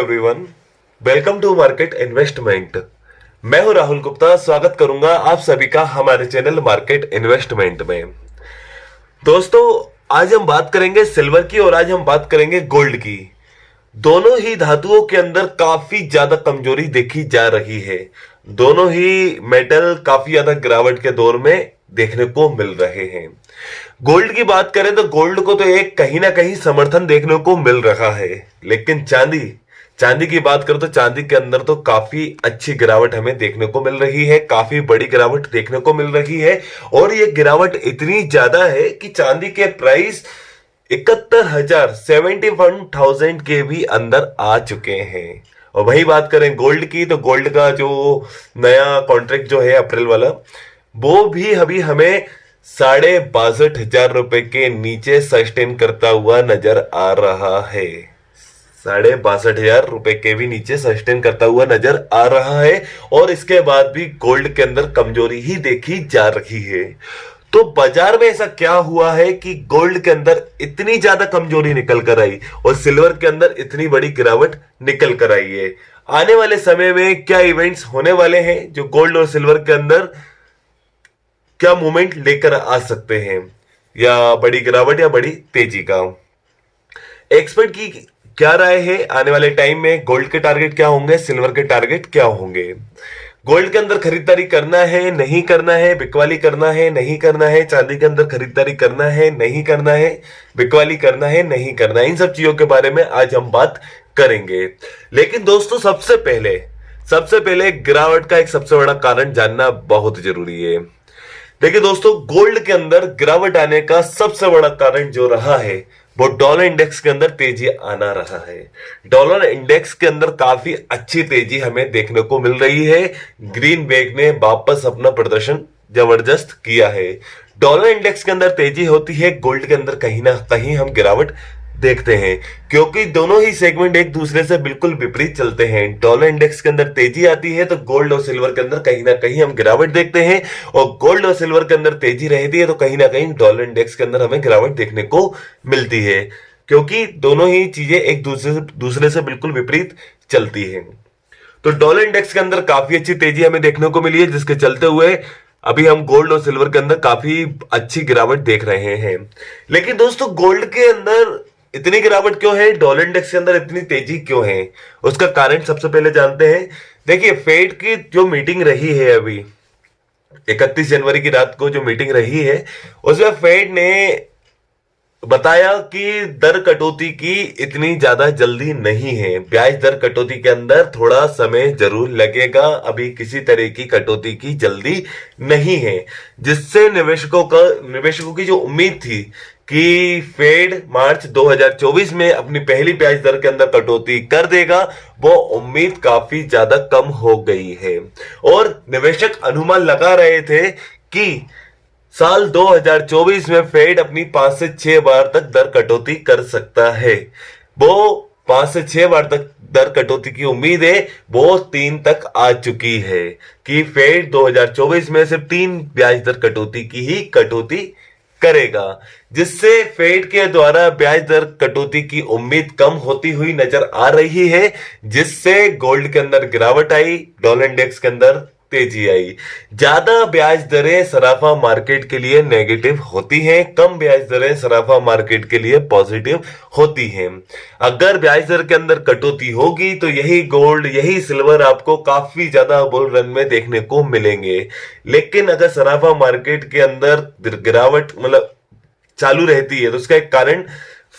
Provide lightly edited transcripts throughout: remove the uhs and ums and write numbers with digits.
Everyone, welcome to market investment. मैं हूं राहुल गुप्ता। स्वागत करूंगा आप सभी का हमारे चैनल मार्केट इन्वेस्टमेंट में। दोस्तों, आज हम बात करेंगे सिल्वर की और आज हम बात करेंगे गोल्ड की। दोनों ही धातुओं के अंदर काफी ज्यादा कमजोरी देखी जा रही है। दोनों ही मेटल काफी ज्यादा गिरावट के दौर में देखने को मिल रहे हैं। गोल्ड की बात करें तो गोल्ड को तो एक कहीं ना कहीं समर्थन देखने को मिल रहा है, लेकिन चांदी चांदी की बात करें तो चांदी के अंदर तो काफी अच्छी गिरावट हमें देखने को मिल रही है, काफी बड़ी गिरावट देखने को मिल रही है। और ये गिरावट इतनी ज्यादा है कि चांदी के प्राइस 71,000 71,000 के भी अंदर आ चुके हैं। और वही बात करें गोल्ड की तो गोल्ड का जो नया कॉन्ट्रैक्ट जो है अप्रैल वाला, वो भी अभी हमें 62,500 रुपए के नीचे सस्टेन करता हुआ नजर आ रहा है। 62,500 रुपए के भी नीचे सस्टेन करता हुआ नजर आ रहा है। और इसके बाद भी गोल्ड के अंदर कमजोरी ही देखी जा रही है। तो बाजार में ऐसा क्या हुआ है कि गोल्ड के अंदर इतनी ज्यादा कमजोरी निकल कर आई और सिल्वर के अंदर इतनी बड़ी गिरावट निकल कर आई है? आने वाले समय में क्या इवेंट्स होने वाले हैं जो गोल्ड और सिल्वर के अंदर क्या मूवमेंट लेकर आ सकते हैं, या बड़ी गिरावट या बड़ी तेजी का? एक्सपर्ट की क्या राय है? आने वाले टाइम में गोल्ड के टारगेट क्या होंगे, सिल्वर के टारगेट क्या होंगे? गोल्ड के अंदर खरीदारी करना है नहीं करना है, बिकवाली करना है नहीं करना है, चांदी के अंदर खरीदारी करना है नहीं करना है, बिकवाली करना है नहीं करना है, इन सब चीजों के बारे में आज हम बात करेंगे। लेकिन दोस्तों, सबसे पहले गिरावट का एक सबसे बड़ा कारण जानना बहुत जरूरी है। देखिए दोस्तों, गोल्ड के अंदर गिरावट आने का सबसे बड़ा कारण जो रहा है वो डॉलर इंडेक्स के अंदर तेजी आना रहा है। डॉलर इंडेक्स के अंदर काफी अच्छी तेजी हमें देखने को मिल रही है। ग्रीन बैग ने वापस अपना प्रदर्शन जबरदस्त किया है। डॉलर इंडेक्स के अंदर तेजी होती है, गोल्ड के अंदर कहीं ना कहीं हम गिरावट देखते हैं, क्योंकि दोनों ही सेगमेंट एक दूसरे से बिल्कुल विपरीत चलते हैं। डॉलर इंडेक्स के अंदर तेजी आती है तो गोल्ड और सिल्वर के अंदर कहीं ना कहीं हम गिरावट देखते हैं, और गोल्ड और सिल्वर के अंदर तेजी रहती है तो कहीं ना कहीं डॉलर इंडेक्स के अंदर हमें गिरावट देखने को मिलती है, क्योंकि दोनों ही चीजें एक दूसरे से बिल्कुल विपरीत चलती है। तो डॉलर इंडेक्स के अंदर काफी अच्छी तेजी हमें देखने को मिली है, जिसके चलते हुए अभी हम गोल्ड और सिल्वर के अंदर काफी अच्छी गिरावट देख रहे हैं। लेकिन दोस्तों, गोल्ड के अंदर इतनी गिरावट क्यों है, डॉलर इंडेक्स के अंदर इतनी तेजी क्यों है, उसका कारण सबसे पहले जानते हैं। देखिए, फेड की जो मीटिंग रही है अभी 31 जनवरी की रात को जो मीटिंग रही है, उसमें फेड ने बताया कि दर कटौती की इतनी ज्यादा जल्दी नहीं है। ब्याज दर कटौती के अंदर थोड़ा समय जरूर लगेगा, अभी किसी तरह की कटौती की जल्दी नहीं है, जिससे निवेशकों की जो उम्मीद थी कि फेड मार्च 2024 में अपनी पहली ब्याज दर के अंदर कटौती कर देगा, वो उम्मीद काफी ज्यादा कम हो गई है। और निवेशक अनुमान लगा रहे थे कि साल 2024 में फेड अपनी 5 से 6 बार तक दर कटौती कर सकता है। वो 5 से 6 बार तक दर कटौती की उम्मीद है, वो 3 तक आ चुकी है कि फेड 2024 में सिर्फ 3 ब्याज दर कटौती की ही कटौती करेगा, जिससे फेड के द्वारा ब्याज दर कटौती की उम्मीद कम होती हुई नजर आ रही है, जिससे गोल्ड के अंदर गिरावट आई, डॉलर इंडेक्स के अंदर तेजी आई। ज्यादा ब्याज दरें सराफा मार्केट के लिए नेगेटिव होती हैं, कम ब्याज दरें सराफा मार्केट के लिए पॉजिटिव होती हैं। अगर ब्याज दर के अंदर कटौती होगी तो यही गोल्ड यही सिल्वर आपको काफी ज्यादा बुल रन में देखने को मिलेंगे। लेकिन अगर सराफा मार्केट के अंदर गिरावट चालू रहती है तो उसका एक कारण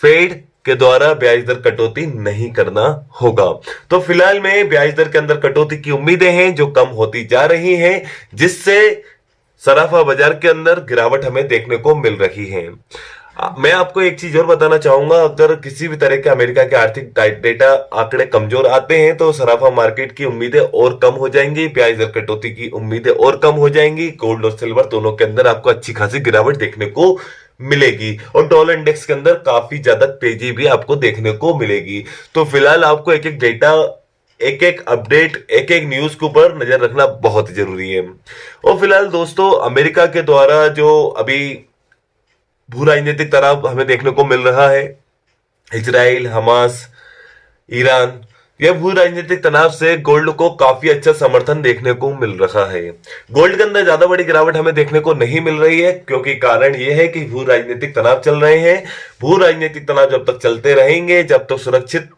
फेड के द्वारा ब्याज दर कटौती नहीं करना होगा। तो फिलहाल में ब्याज दर के अंदर कटौती की उम्मीदें हैं जो कम होती जा रही हैं, जिससे सराफा बाजार के अंदर गिरावट हमें देखने को मिल रही है। मैं आपको एक चीज और बताना चाहूंगा, अगर किसी भी तरह के अमेरिका के आर्थिक डेटा आंकड़े कमजोर आते हैं तो सराफा मार्केट की उम्मीदें और कम हो जाएंगी, ब्याज दर कटौती की उम्मीदें और कम हो जाएंगी, गोल्ड और सिल्वर दोनों के अंदर आपको अच्छी खासी गिरावट देखने को मिलेगी, और डॉलर इंडेक्स के अंदर काफी ज्यादा तेजी भी आपको देखने को मिलेगी। तो फिलहाल आपको एक एक डेटा, एक एक अपडेट, एक एक न्यूज के ऊपर नजर रखना बहुत जरूरी है। और फिलहाल दोस्तों, अमेरिका के द्वारा जो अभी भू राजनीतिक तनाव हमें देखने को मिल रहा है, इजराइल, हमास, ईरान, यह भू राजनीतिक तनाव से गोल्ड को काफी अच्छा समर्थन देखने को मिल रहा है। गोल्ड के अंदर ज्यादा बड़ी गिरावट हमें देखने को नहीं मिल रही है, क्योंकि कारण यह है कि भू राजनीतिक तनाव चल रहे हैं। भू राजनीतिक तनाव जब तक चलते रहेंगे, जब तक सुरक्षित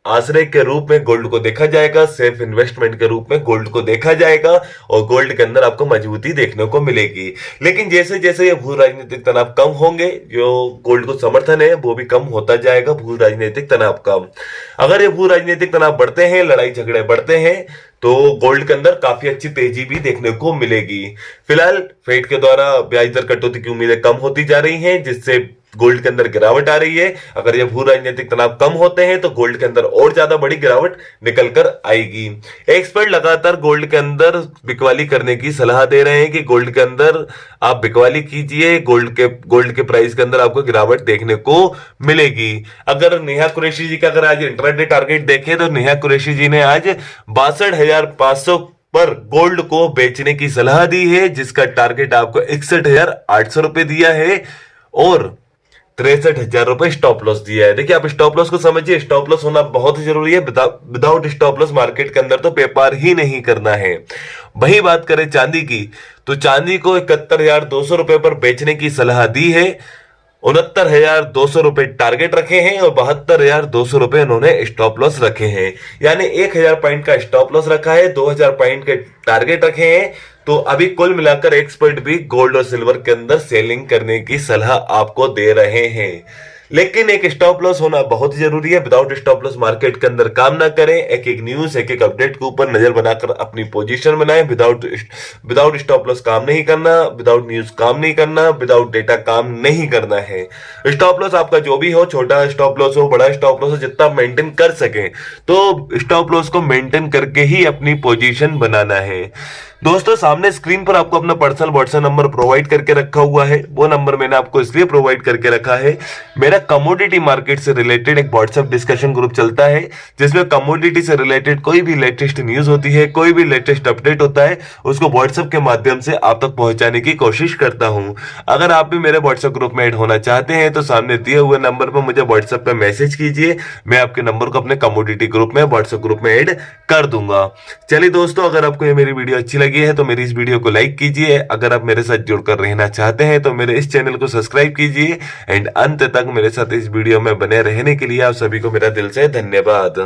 आश्रय के रूप में गोल्ड को देखा जाएगा, सेफ इन्वेस्टमेंट के रूप में गोल्ड को देखा जाएगा और गोल्ड के अंदर आपको मजबूती देखने को मिलेगी। लेकिन जैसे जैसे ये भू राजनीतिक तनाव कम होंगे, जो गोल्ड को समर्थन है वो भी कम होता जाएगा भू राजनीतिक तनाव का। अगर ये भू राजनीतिक तनाव बढ़ते हैं, लड़ाई झगड़े बढ़ते हैं, तो गोल्ड के अंदर काफी अच्छी तेजी भी देखने को मिलेगी। फिलहाल फेड के द्वारा ब्याज दर कटौती की उम्मीदें कम होती जा रही हैं, जिससे गोल्ड के अंदर गिरावट आ रही है। अगर ये भू राजनीतिक तनाव कम होते हैं तो गोल्ड के अंदर और ज्यादा बड़ी गिरावट निकल कर आएगी। एक्सपर्ट लगातार गोल्ड के अंदर बिकवाली करने की सलाह दे रहे हैं कि गोल्ड के अंदर आप बिकवाली कीजिए, गोल्ड के प्राइस के अंदर आपको गिरावट देखने को मिलेगी। अगर नेहा कुरैशी जी का अगर आज इंट्राडे टारगेट देखें तो नेहा कुरैशी जी ने आज 62,500 पर गोल्ड को बेचने की सलाह दी है, जिसका टारगेट आपको 61,800 रुपए दिया है और 63,000 रुपए स्टॉप लॉस दिया है। देखिए, आप स्टॉप लॉस को समझिए, स्टॉप लॉस होना बहुत ही जरूरी है। विदाउट स्टॉप लॉस मार्केट के अंदर तो व्यापार ही नहीं करना है। वही बात करें चांदी की, तो चांदी को 71,200 रुपए पर बेचने की सलाह दी है। 69,200 रुपए टारगेट रखे हैं और 72,200 रुपए उन्होंने स्टॉप लॉस रखे हैं। यानी 1,000 पॉइंट का स्टॉप लॉस रखा है, 2,000 पॉइंट के टारगेट रखे हैं। तो अभी कुल मिलाकर एक्सपर्ट भी गोल्ड और सिल्वर के अंदर सेलिंग करने की सलाह आपको दे रहे हैं। लेकिन एक स्टॉप लॉस होना बहुत जरूरी है। विदाउट स्टॉप लॉस मार्केट के अंदर काम ना करें। एक एक न्यूज, एक एक अपडेट के ऊपर नजर बनाकर अपनी पोजीशन बनाएं। विदाउट स्टॉप लॉस काम नहीं करना, विदाउट न्यूज काम नहीं करना, विदाउट डेटा काम नहीं करना है। स्टॉप लॉस आपका जो भी हो, छोटा स्टॉप लॉस हो, बड़ा स्टॉप लॉस हो, जितना मेंटेन कर सके, तो स्टॉप लॉस को मेंटेन करके ही अपनी पोजीशन बनाना है। दोस्तों, सामने स्क्रीन पर आपको अपना पर्सनल व्हाट्सएप नंबर प्रोवाइड करके रखा हुआ है। वो नंबर मैंने आपको इसलिए प्रोवाइड करके रखा है, मेरा कमोडिटी मार्केट से रिलेटेड एक व्हाट्सएप डिस्कशन ग्रुप चलता है, जिसमें कमोडिटी से रिलेटेड कोई भी लेटेस्ट न्यूज होती है, कोई भी लेटेस्ट अपडेट होता है, उसको व्हाट्सएप के माध्यम से आप तक पहुंचाने की कोशिश करता हूं। अगर आप भी मेरे व्हाट्सएप ग्रुप में ऐड होना चाहते हैं तो सामने दिए हुए नंबर पर मुझे व्हाट्सएप पे मैसेज कीजिए। मैं आपके नंबर को अपने कमोडिटी ग्रुप में, व्हाट्सएप ग्रुप में ऐड कर दूंगा। चलिए दोस्तों, अगर आपको ये मेरी वीडियो अच्छी लगी है तो मेरी इस वीडियो को लाइक कीजिए। अगर आप मेरे साथ जुड़कर रहना चाहते हैं तो मेरे इस चैनल को सब्सक्राइब कीजिए एंड अंत तक मेरे साथ इस वीडियो में बने रहने के लिए आप सभी को मेरा दिल से धन्यवाद।